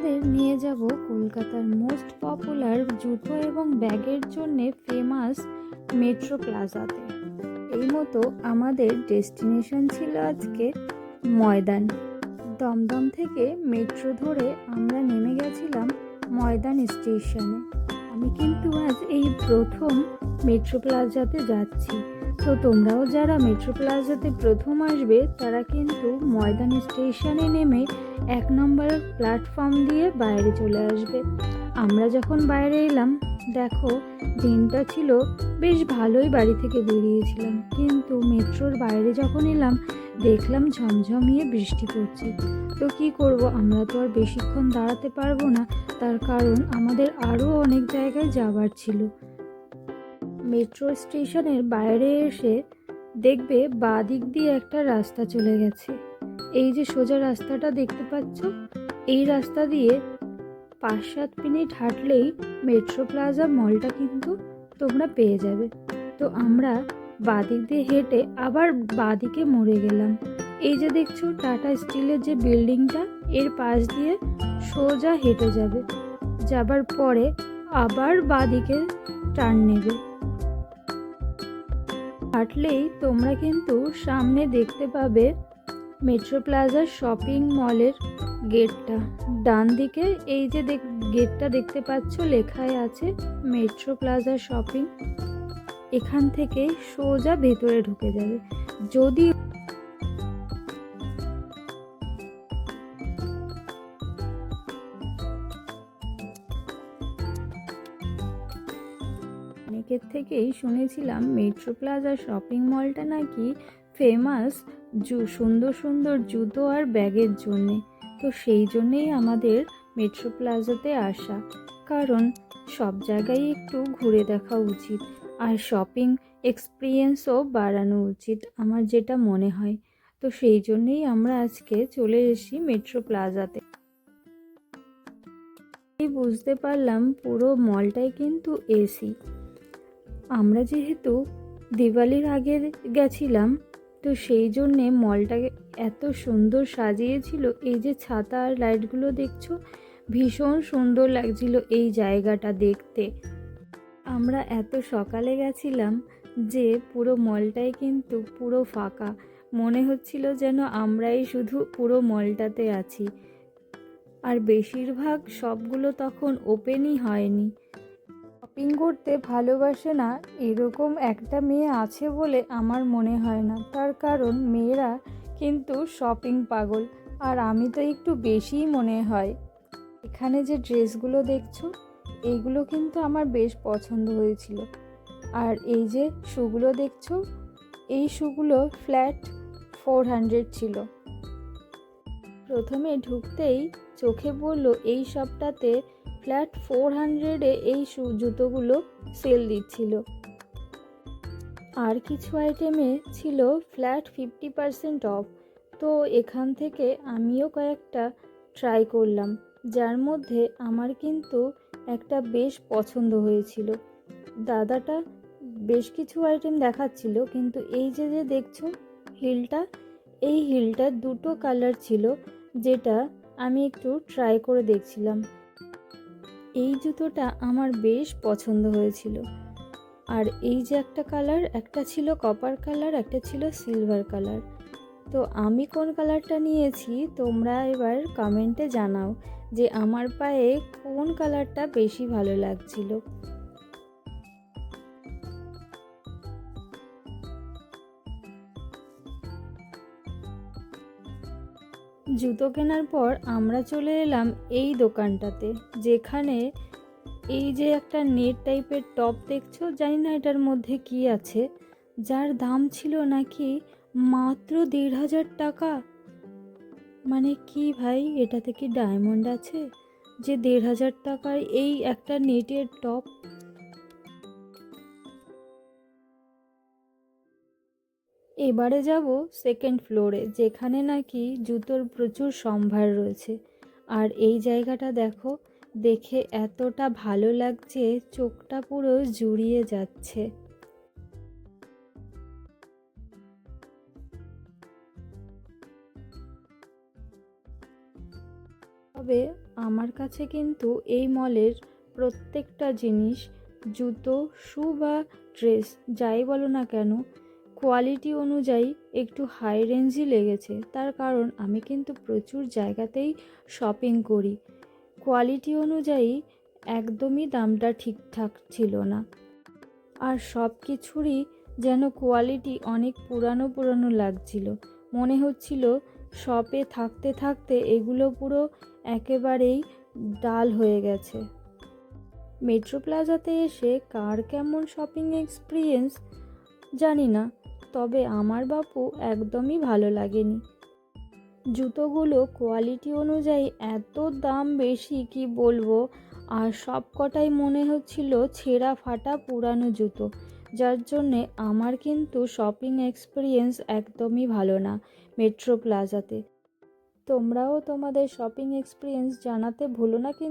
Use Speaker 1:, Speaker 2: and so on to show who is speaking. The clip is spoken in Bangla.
Speaker 1: তোমাদের নিয়ে যাব কলকাতার মোস্ট পপুলার জুতো এবং ব্যাগের জন্য ফেমাস মেট্রো প্লাজাতে। এই মতো আমাদের ডেস্টিনেশন ছিল আজকে ময়দান। দমদম থেকে মেট্রো ধরে আমরা নেমে গেছিলাম ময়দান স্টেশনে। আমি কিন্তু আজ এই প্রথম মেট্রো প্লাজাতে যাচ্ছি, তো তোমরাও যারা মেট্রো প্লাজাতে প্রথম আসবে তারা কিন্তু ময়দান স্টেশনে নেমে 1 নম্বর প্ল্যাটফর্ম দিয়ে বাইরে চলে আসবে। আমরা যখন বাইরে এলাম, দেখো দিনটা ছিল বেশ ভালোই, বাড়ি থেকে বেরিয়েছিলাম, কিন্তু মেট্রোর বাইরে যখন এলাম দেখলাম ঝমঝমিয়ে বৃষ্টি পড়ছে। তো কি করব, আমরা তো আর বেশিক্ষণ দাঁড়াতে পারবো না, তার কারণ আমাদের আরও অনেক জায়গায় যাবার ছিল। মেট্রো স্টেশনের বাইরে এসে দেখবে বাঁ দিক দিয়ে একটা রাস্তা চলে গেছে। এই যে সোজা রাস্তাটা দেখতে পাচ্ছ, এই রাস্তা দিয়ে 5-7 মিনিট হাঁটলেই মেট্রো প্লাজা মলটা কিন্তু তোমরা পেয়ে যাবে। তো আমরা বাঁ দিক দিয়ে হেঁটে আবার বাঁ দিকে মুড়ে গেলাম। এই যে দেখছো টাটা স্টিলের যে বিল্ডিংটা, এর পাশ দিয়ে সোজা হেঁটে যাবে, যাবার পরে আবার বাঁ দিকে টার্ন নেবে। হাঁটলেই তোমরা কিন্তু সামনে দেখতে পাবে মেট্রো প্লাজার শপিং মলের গেটটা। ডান দিকে এই যে গেটটা দেখতে পাচ্ছ, লেখাই আছে মেট্রো প্লাজা শপিং। এখান থেকে সোজা ভেতরে ঢুকে যাবে। যদি অনেকের থেকেই শুনেছিলাম মেট্রো প্লাজা শপিং মলটা নাকি ফেমাস সুন্দর সুন্দর জুতো আর ব্যাগের জন্যে। তো সেই জন্যেই আমাদের মেট্রো প্লাজাতে আসা, কারণ সব জায়গায় একটু ঘুরে দেখা উচিত আর শপিং এক্সপিরিয়েন্সও বাড়ানো উচিত, আমার যেটা মনে হয়। তো সেই জন্যেই আমরা আজকে চলে এসেছি মেট্রো প্লাজাতে। বুঝতে পারলাম পুরো মলটাই কিন্তু এসি। আমরা যেহেতু দিওয়ালির আগে গেছিলাম, তো সেই জন্যে মলটাকে এত সুন্দর সাজিয়েছিল। এই যে ছাতা আর লাইটগুলো দেখছো, ভীষণ সুন্দর লাগছিল এই জায়গাটা দেখতে। আমরা এত সকালে গেছিলাম যে পুরো মলটাই কিন্তু পুরো ফাঁকা, মনে হচ্ছিল যেন আমরাই শুধু পুরো মলটাতে আছি। আর বেশিরভাগ সবগুলো তখন ওপেনই হয়নি। শপিং করতে ভালোবাসে না এরকম একটা মেয়ে আছে বলে আমার মনে হয় না, তার কারণ মেয়েরা কিন্তু শপিং পাগল, আর আমি তো একটু বেশিই মনে হয়। এখানে যে ড্রেসগুলো দেখছো, এইগুলো কিন্তু আমার বেশ পছন্দ হয়েছিল। আর এই যে শুগুলো দেখছো, এই শুগুলো ফ্ল্যাট 400 ছিল। প্রথমে ঢুকতেই চোখে পড়লো এই শপটাতে ফ্ল্যাট 400-এ এই জুতোগুলো সেল দিচ্ছিল। আর কিছু আইটেমে ছিল ফ্ল্যাট 50% অফ। তো এখান থেকে আমিও কয়েকটা ট্রাই করলাম, যার মধ্যে আমার কিন্তু একটা বেশ পছন্দ হয়েছিল। দাদাটা বেশ কিছু আইটেম দেখাচ্ছিল, কিন্তু এই যে দেখছো হিলটা, এই হিলটার 2টো কালার ছিল, যেটা আমি একটু ট্রাই করে দেখছিলাম। এই জুতোটা আমার বেশ পছন্দ হয়েছিল। আর এই যে একটা কালার, একটা ছিল কপার কালার, একটা ছিল সিলভার কালার। তো আমি কোন কালারটা নিয়েছি তোমরা এবার কমেন্টে জানাও যে আমার পায়ে কোন কালারটা বেশি ভালো লাগছিল। জুতো কেনার পর আমরা চলে এলাম এই দোকানটাতে, যেখানে এই যে একটা নেট টাইপের টপ দেখছো, জানি না এটার মধ্যে কি আছে, যার দাম ছিল নাকি মাত্র 1,500 টাকা। মানে কি ভাই, এটাতে কি ডায়মন্ড আছে যে 1,500 টাকায় এই একটা নেটের টপ? এবারে যাব সেকেন্ড ফ্লোরে, যেখানে নাকি জুতোর প্রচুর সম্ভার রয়েছে। আর এই জায়গাটা দেখো, দেখে এতটা ভালো লাগছে, চোখটা পুরো জুড়িয়ে যাচ্ছে। তবে আমার কাছে কিন্তু এই মলের প্রত্যেকটা জিনিস, জুতো, শু বা ড্রেস যাই বলো না কেন, কোয়ালিটি অনুযায়ী একটু হাই রেঞ্জই লেগেছে। তার কারণ আমি কিন্তু প্রচুর জায়গাতেই শপিং করি, কোয়ালিটি অনুযায়ী একদমই দামটা ঠিকঠাক ছিল না। আর সব কিছুরই যেন কোয়ালিটি অনেক পুরানো পুরানো লাগছিল। মনে হচ্ছিল শপে থাকতে থাকতে এগুলো পুরো একেবারেই ডাল হয়ে গেছে। মেট্রো প্লাজাতে এসে কার কেমন শপিং এক্সপিরিয়েন্স জানি না, তবে আমার বাপু একদমই ভালো লাগেনি। জুতোগুলো কোয়ালিটি অনুযায়ী এত দাম বেশি কি বলবো, আর সব কটাই মনে হচ্ছিল ছেঁড়া ফাটা পুরানো জুতো, যার জন্যে আমার কিন্তু শপিং এক্সপিরিয়েন্স একদমই ভালো না মেট্রো প্লাজাতে। তোমরাও তোমাদের শপিং এক্সপিরিয়েন্স জানাতে ভুলো না কিন্তু।